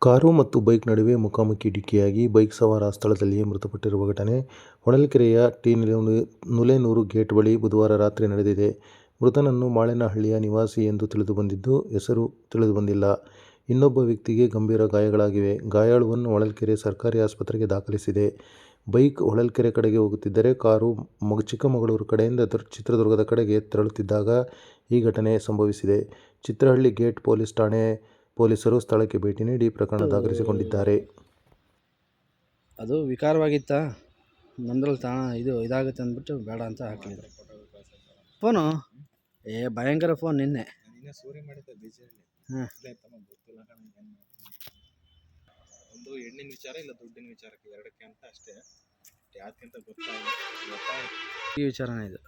Car ಮತ್ತು bike ನಡುವೆ ಮುಖಾಮುಖಿ ಡಿಕ್ಕಿಯಾಗಿ ಬೈಕ್ ಸವಾರ ಸ್ಥಳದಲ್ಲಿಯೇ ಮೃತಪಟ್ಟಿರುವ ಘಟನೆ ಹೊಳಲ್ಕೆರೆಯ ಟಿ. ನುಲೇನೂರು ಗೇಟ್ ಬಳಿ ಬುಧವಾರ ರಾತ್ರಿ ನಡೆದಿದೆ. ಮೃತನನ್ನು ಮಾಳೇನಹಳ್ಳಿಯ ನಿವಾಸಿ ಎಂದು ತಿಳಿದುಬಂದಿದ್ದು, ಹೆಸರು ತಿಳಿದುಬಂದಿಲ್ಲ. ಇನ್ನೊಬ್ಬ ವ್ಯಕ್ತಿಗೆ ಗಂಭೀರ ಗಾಯಗಳಾಗಿವೆ. ಗಾಯಾಳುವನ್ನು ಹೊಳಲ್ಕೆರೆ ಸರ್ಕಾರಿ ಆಸ್ಪತ್ರೆಗೆ ದಾಖಲಿಸಿದೆ. ಬೈಕ್ ಹೊಳಲ್ಕೆರೆ ಕಡೆಗೆ ಹೋಗುತ್ತಿದ್ದರೆ, ಕಾರು ಚಿಕ್ಕಮಗಳೂರು ಕಡೆಯಿಂದ ಚಿತ್ರದುರ್ಗದ ಕಡೆಗೆ ತೆರಳುತ್ತಿದ್ದಾಗ ಈ ಘಟನೆ ಸಂಭವಿಸಿದೆ. ಚಿತ್ರಹಳ್ಳಿ ಗೇಟ್ ಪೊಲೀಸ್ ಠಾಣೆ ಪೊಲೀಸರು ಸ್ಥಳಕ್ಕೆ ಭೇಟಿ ನೀಡಿ ಪ್ರಕರಣ ದಾಖಲಿಸಿಕೊಂಡಿದ್ದಾರೆ. ಅದು ವಿಕಾರವಾಗಿತ್ತ, ನಮ್ದ್ರಲ್ಲಿ ಇದಾಗುತ್ತೆ ಅಂದ್ಬಿಟ್ಟು ಬೇಡ ಅಂತ ಹಾಕಲಿದ್ರು ಫೋನು. ಭಯಂಕರ ಫೋನ್. ನಿನ್ನೆ ಒಂದು ಹೆಣ್ಣಿನ ವಿಚಾರ ಇಲ್ಲ ದುಡ್ಡಿನ ವಿಚಾರಕ್ಕೆ, ಎರಡಕ್ಕೆ ಅಂತ ಅಷ್ಟೇ. ಯಾಕೆಂತ ಗೊತ್ತಾಗಿಲ್ಲ. ಈ ವಿಚಾರನೇ ಇದು.